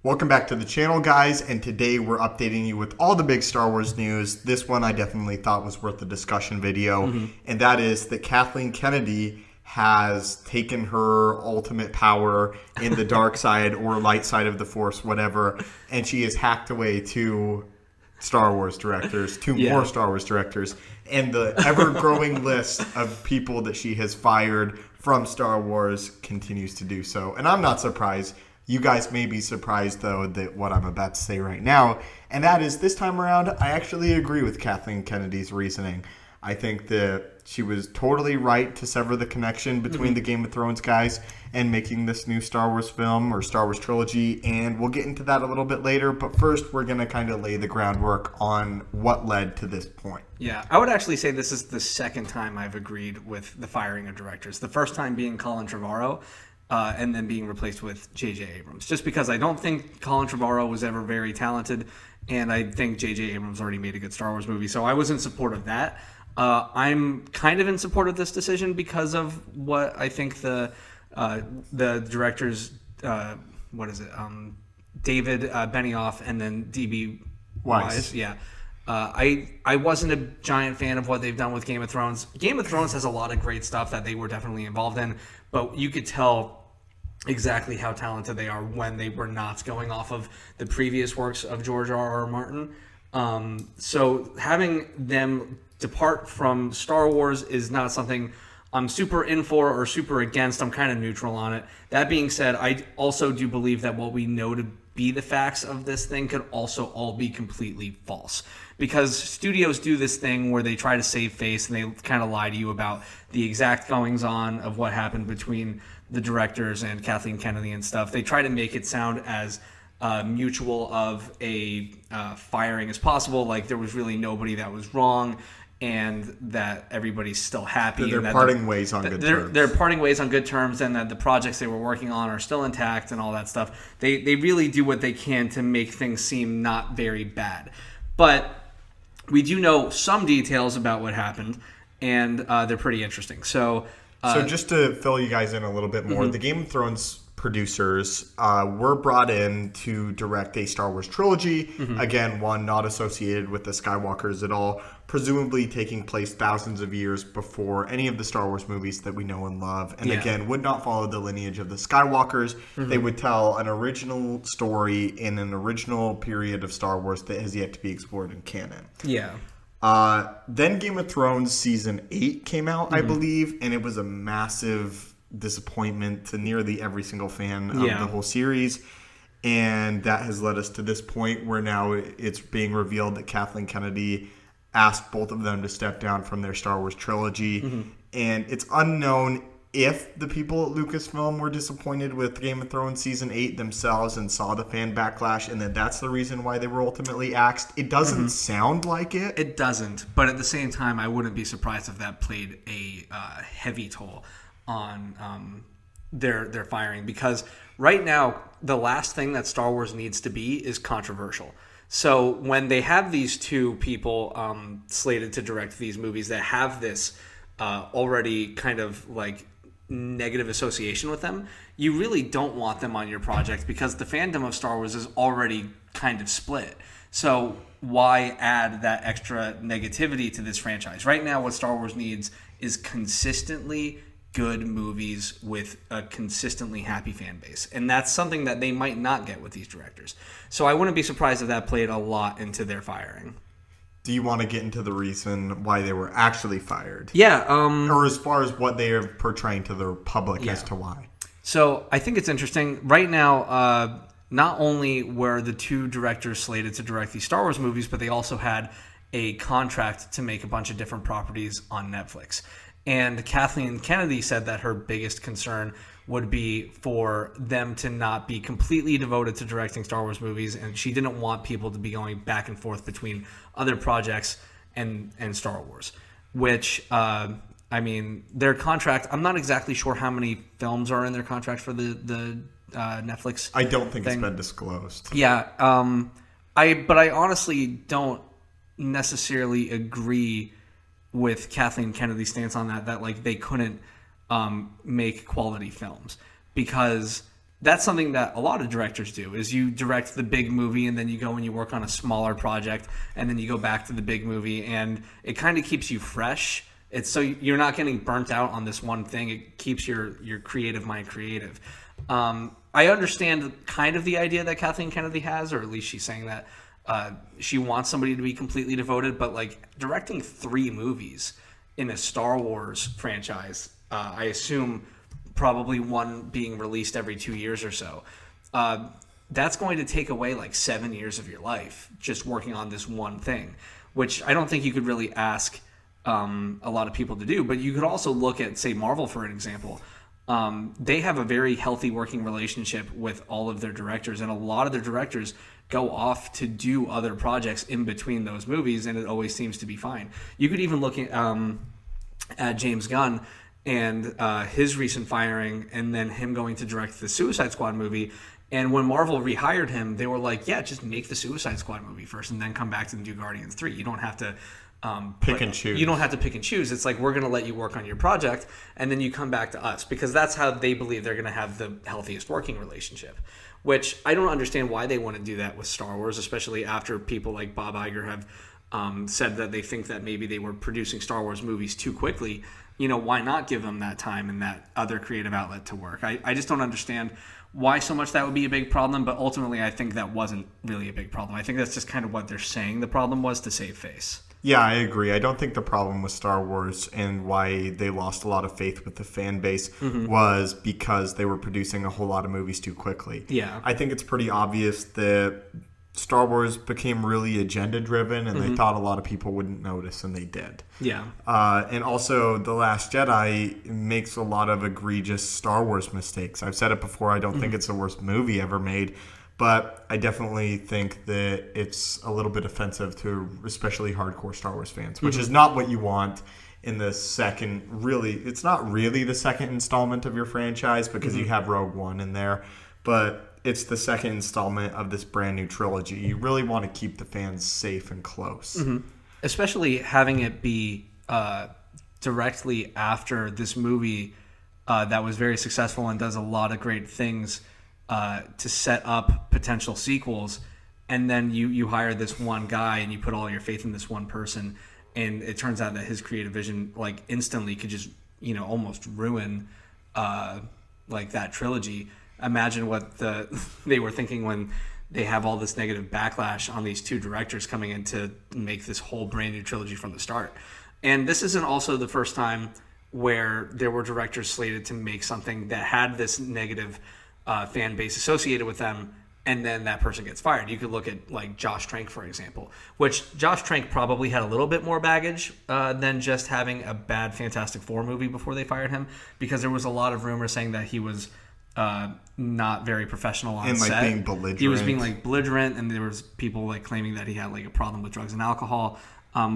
Welcome back to the channel, guys, and today we're updating you with all the big Star Wars news. This one I definitely thought was worth a discussion video, and that is that Kathleen Kennedy has taken her ultimate power in the dark side or light side of the Force, whatever, and she has hacked away two Star Wars directors, more Star Wars directors, and the ever-growing list of people that she has fired from Star Wars continues to do so. And I'm not surprised. You guys may be surprised, though, that what I'm about to say right now, and that is this time around, I actually agree with Kathleen Kennedy's reasoning. I think that she was totally right to sever the connection between the Game of Thrones guys and making this new Star Wars film or Star Wars trilogy, and we'll get into that a little bit later, but first we're going to kind of lay the groundwork on what led to this point. Yeah, I would actually say this is the second time I've agreed with the firing of directors. The first time being Colin Trevorrow, and then being replaced with J.J. Abrams. Just because I don't think Colin Trevorrow was ever very talented, and I think J.J. Abrams already made a good Star Wars movie, so I was in support of that. I'm kind of in support of this decision because of what I think the directors, David Benioff and then D.B. Weiss. Yeah. I wasn't a giant fan of what they've done with Game of Thrones. Game of Thrones has a lot of great stuff that they were definitely involved in, but you could tell exactly how talented they are when they were not going off of the previous works of George R.R. Martin. So having them depart from Star Wars is not something I'm super in for or super against. I'm kind of neutral on it. That being said, I also do believe that what we know to be the facts of this thing could also all be completely false. Because studios do this thing where they try to save face and they kind of lie to you about the exact goings on of what happened between the directors and Kathleen Kennedy and stuff. They try to make it sound as mutual of a firing as possible, like there was really nobody that was wrong and that everybody's still happy. They're parting ways on good terms. They're parting ways on good terms, and that the projects they were working on are still intact and all that stuff. They really do what they can to make things seem not very bad. But we do know some details about what happened, and they're pretty interesting. So just to fill you guys in a little bit more, the Game of Thrones producers were brought in to direct a Star Wars trilogy. Again, one not associated with the Skywalkers at all, presumably taking place thousands of years before any of the Star Wars movies that we know and love. And again, would not follow the lineage of the Skywalkers. They would tell an original story in an original period of Star Wars that has yet to be explored in canon. Yeah. Then Game of Thrones Season 8 came out, I believe, and it was a massive disappointment to nearly every single fan of the whole series. And that has led us to this point where now it's being revealed that Kathleen Kennedy asked both of them to step down from their Star Wars trilogy. And it's unknown if the people at Lucasfilm were disappointed with Game of Thrones Season 8 themselves and saw the fan backlash, and then that's the reason why they were ultimately axed. It doesn't sound like it. It doesn't. But at the same time, I wouldn't be surprised if that played a heavy toll on their firing, because right now the last thing that Star Wars needs to be is controversial. So when they have these two people slated to direct these movies that have this already kind of like negative association with them, you really don't want them on your project because the fandom of Star Wars is already kind of split. So why add that extra negativity to this franchise? Right now what Star Wars needs is consistently good movies with a consistently happy fan base. And that's something that they might not get with these directors. So I wouldn't be surprised if that played a lot into their firing. Do you want to get into the reason why they were actually fired? Yeah. Or as far as what they are portraying to the public as to why? So I think it's interesting. Right now, not only were the two directors slated to direct these Star Wars movies, but they also had a contract to make a bunch of different properties on Netflix. And Kathleen Kennedy said that her biggest concern would be for them to not be completely devoted to directing Star Wars movies, and she didn't want people to be going back and forth between other projects and Star Wars, which, I mean, their contract, I'm not exactly sure how many films are in their contract for the Netflix I don't think thing. It's been disclosed. Yeah, but I honestly don't necessarily agree with Kathleen Kennedy's stance on that like they couldn't make quality films, because that's something that a lot of directors do, is you direct the big movie and then you go and you work on a smaller project and then you go back to the big movie, and it kind of keeps you fresh. It's so you're not getting burnt out on this one thing. It keeps your creative mind creative. I understand kind of the idea that Kathleen Kennedy has, or at least she's saying that she wants somebody to be completely devoted, but like directing 3 movies in a Star Wars franchise, I assume probably one being released every 2 years or so, that's going to take away like 7 years of your life just working on this one thing, which I don't think you could really ask a lot of people to do. But you could also look at, say, Marvel for an example. They have a very healthy working relationship with all of their directors, and a lot of their directors go off to do other projects in between those movies, and it always seems to be fine. You could even look at James Gunn and his recent firing, and then him going to direct the Suicide Squad movie. And when Marvel rehired him, they were like, yeah, just make the Suicide Squad movie first and then come back to do Guardians 3. You don't have to pick and choose. You don't have to pick and choose. It's like, we're going to let you work on your project, and then you come back to us, because that's how they believe they're going to have the healthiest working relationship, which I don't understand why they want to do that with Star Wars, especially after people like Bob Iger have said that they think that maybe they were producing Star Wars movies too quickly. You know, why not give them that time and that other creative outlet to work? I just don't understand why so much that would be a big problem, but ultimately I think that wasn't really a big problem. I think that's just kind of what they're saying the problem was, to save face. Yeah, I agree. I don't think the problem with Star Wars and why they lost a lot of faith with the fan base was because they were producing a whole lot of movies too quickly. Yeah. I think it's pretty obvious that Star Wars became really agenda-driven, and they thought a lot of people wouldn't notice, and they did. Yeah. And also, The Last Jedi makes a lot of egregious Star Wars mistakes. I've said it before, I don't think it's the worst movie ever made, but I definitely think that it's a little bit offensive to especially hardcore Star Wars fans, which is not what you want in the second, really, it's not really the second installment of your franchise, because you have Rogue One in there, but it's the second installment of this brand new trilogy. You really want to keep the fans safe and close. Especially having it be directly after this movie that was very successful and does a lot of great things to set up potential sequels, and then you hire this one guy and you put all your faith in this one person, and it turns out that his creative vision like instantly could just, you know, almost ruin like that trilogy. Imagine what they were thinking when they have all this negative backlash on these 2 directors coming in to make this whole brand new trilogy from the start. And this isn't also the first time where there were directors slated to make something that had this negative fan base associated with them, and then that person gets fired. You could look at like Josh Trank, for example, which Josh Trank probably had a little bit more baggage than just having a bad Fantastic Four movie before they fired him, because there was a lot of rumors saying that he was not very professional on set. And being belligerent. He was being belligerent, and there was people claiming that he had a problem with drugs and alcohol,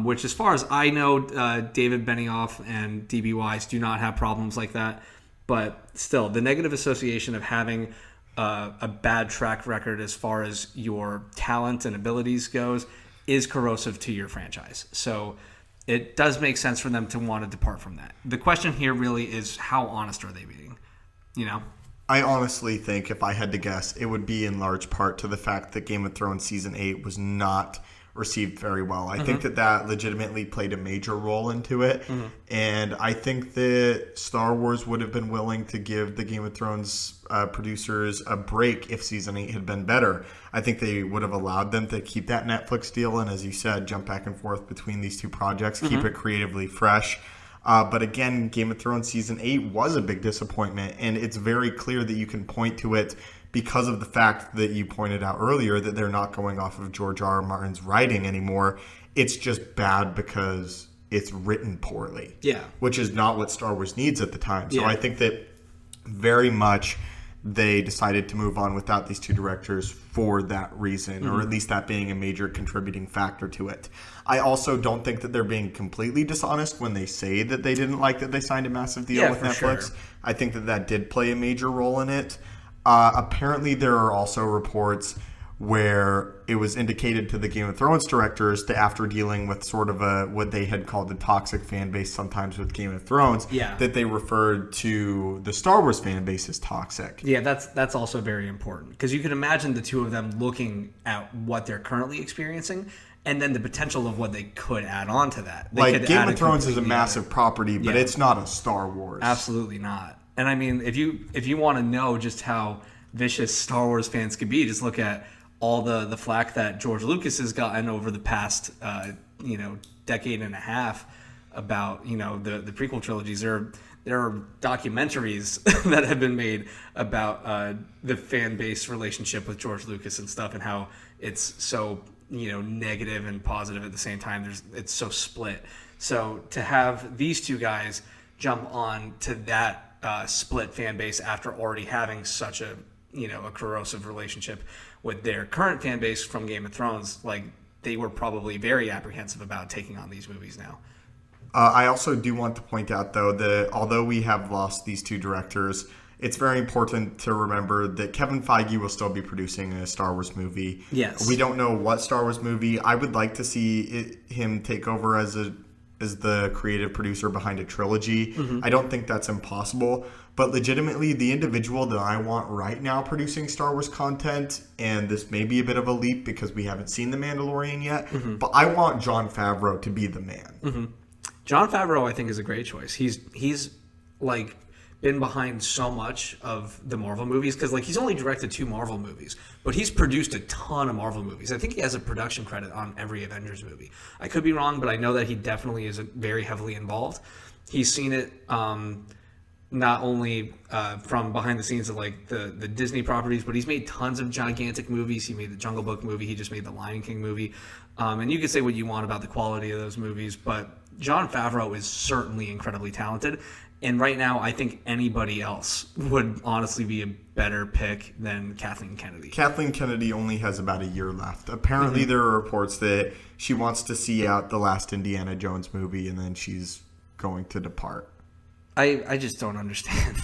which, as far as I know, David Benioff and DB Weiss do not have problems like that. But still, the negative association of having a bad track record as far as your talent and abilities goes is corrosive to your franchise. So it does make sense for them to want to depart from that. The question here really is, how honest are they being? You know? I honestly think, if I had to guess, it would be in large part to the fact that Game of Thrones Season 8 was not received very well. I think that legitimately played a major role into it. And I think that Star Wars would have been willing to give the Game of Thrones producers a break if Season 8 had been better. I think they would have allowed them to keep that Netflix deal, and, as you said, jump back and forth between these 2 projects, keep it creatively fresh. But again, Game of Thrones Season 8 was a big disappointment, and it's very clear that you can point to it because of the fact that you pointed out earlier that they're not going off of George R. R. Martin's writing anymore. It's just bad because it's written poorly. Yeah. Which is not what Star Wars needs at the time. So yeah. I think that very much they decided to move on without these 2 directors for that reason, or at least that being a major contributing factor to it. I also don't think that they're being completely dishonest when they say that they didn't like that they signed a massive deal with Netflix. Sure. I think that did play a major role in it. Apparently there are also reports where it was indicated to the Game of Thrones directors that after dealing with sort of what they had called the toxic fan base sometimes with Game of Thrones, that they referred to the Star Wars fan base as toxic. Yeah, that's also very important, because you can imagine the two of them looking at what they're currently experiencing and then the potential of what they could add on to that. Game of Thrones is a massive property, but it's not a Star Wars. Absolutely not. And I mean, if you want to know just how vicious Star Wars fans could be, just look at all the flack that George Lucas has gotten over the past decade and a half about the prequel trilogies. There are documentaries that have been made about the fan base relationship with George Lucas and stuff, and how it's so negative and positive at the same time. It's so split. So to have these two guys jump on to that split fan base after already having such a corrosive relationship with their current fan base from Game of Thrones, they were probably very apprehensive about taking on these movies now. I also do want to point out, though, that although we have lost these two directors, it's very important to remember that Kevin Feige will still be producing a Star Wars movie. Yes. We don't know what Star Wars movie. I would like to see him take over as the creative producer behind a trilogy. Mm-hmm. I don't think that's impossible. But legitimately, the individual that I want right now producing Star Wars content, and this may be a bit of a leap because we haven't seen The Mandalorian yet, but I want Jon Favreau to be the man. Mm-hmm. Jon Favreau, I think, is a great choice. He's been behind so much of the Marvel movies, because he's only directed 2 Marvel movies, but he's produced a ton of Marvel movies. I think he has a production credit on every Avengers movie. I could be wrong, but I know that he definitely is very heavily involved. He's seen it not only from behind the scenes of the Disney properties, but he's made tons of gigantic movies. He made the Jungle Book movie. He just made the Lion King movie. And you can say what you want about the quality of those movies, but Jon Favreau is certainly incredibly talented. And right now, I think anybody else would honestly be a better pick than Kathleen Kennedy. Kathleen Kennedy only has about a year left. Apparently, there are reports that she wants to see out the last Indiana Jones movie, and then she's going to depart. I just don't understand.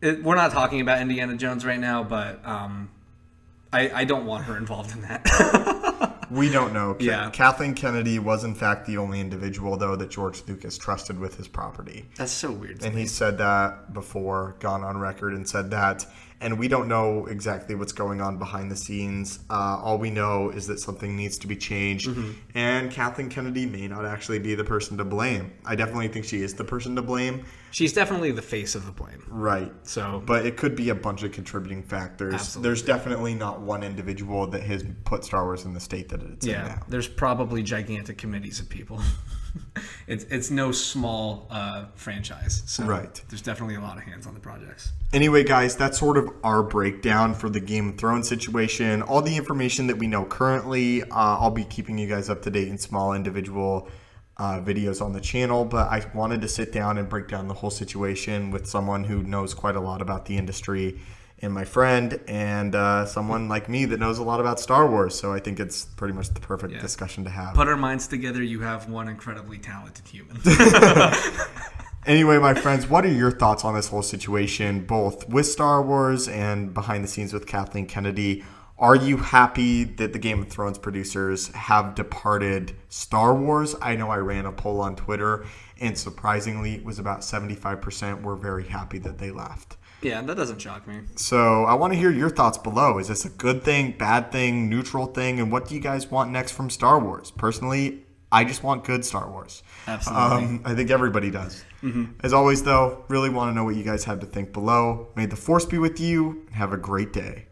We're not talking about Indiana Jones right now, but I don't want her involved in that. We don't know. Yeah. Kathleen Kennedy was, in fact, the only individual, though, that George Lucas trusted with his property. That's so weird. And he said that before, gone on record and said that. And we don't know exactly what's going on behind the scenes. All we know is that something needs to be changed. Mm-hmm. And Kathleen Kennedy may not actually be the person to blame. I definitely think she is the person to blame. She's definitely the face of the blame. Right. But it could be a bunch of contributing factors. Absolutely. There's definitely not one individual that has put Star Wars in the state that it's in now. There's probably gigantic committees of people. It's no small franchise. So there's definitely a lot of hands on the projects. Anyway, guys, that's sort of our breakdown for the Game of Thrones situation. All the information that we know currently, I'll be keeping you guys up to date in small individual videos on the channel, but I wanted to sit down and break down the whole situation with someone who knows quite a lot about the industry, and my friend, and someone like me that knows a lot about Star Wars. So I think it's pretty much the perfect discussion to have. Put our minds together, you have one incredibly talented human. Anyway, my friends, what are your thoughts on this whole situation, both with Star Wars and behind the scenes with Kathleen Kennedy? Are you happy that the Game of Thrones producers have departed Star Wars? I know I ran a poll on Twitter, and surprisingly, it was about 75% were very happy that they left. Yeah, that doesn't shock me. So I want to hear your thoughts below. Is this a good thing, bad thing, neutral thing? And what do you guys want next from Star Wars? Personally, I just want good Star Wars. Absolutely. I think everybody does. Mm-hmm. As always, though, really want to know what you guys have to think below. May the Force be with you, and have a great day.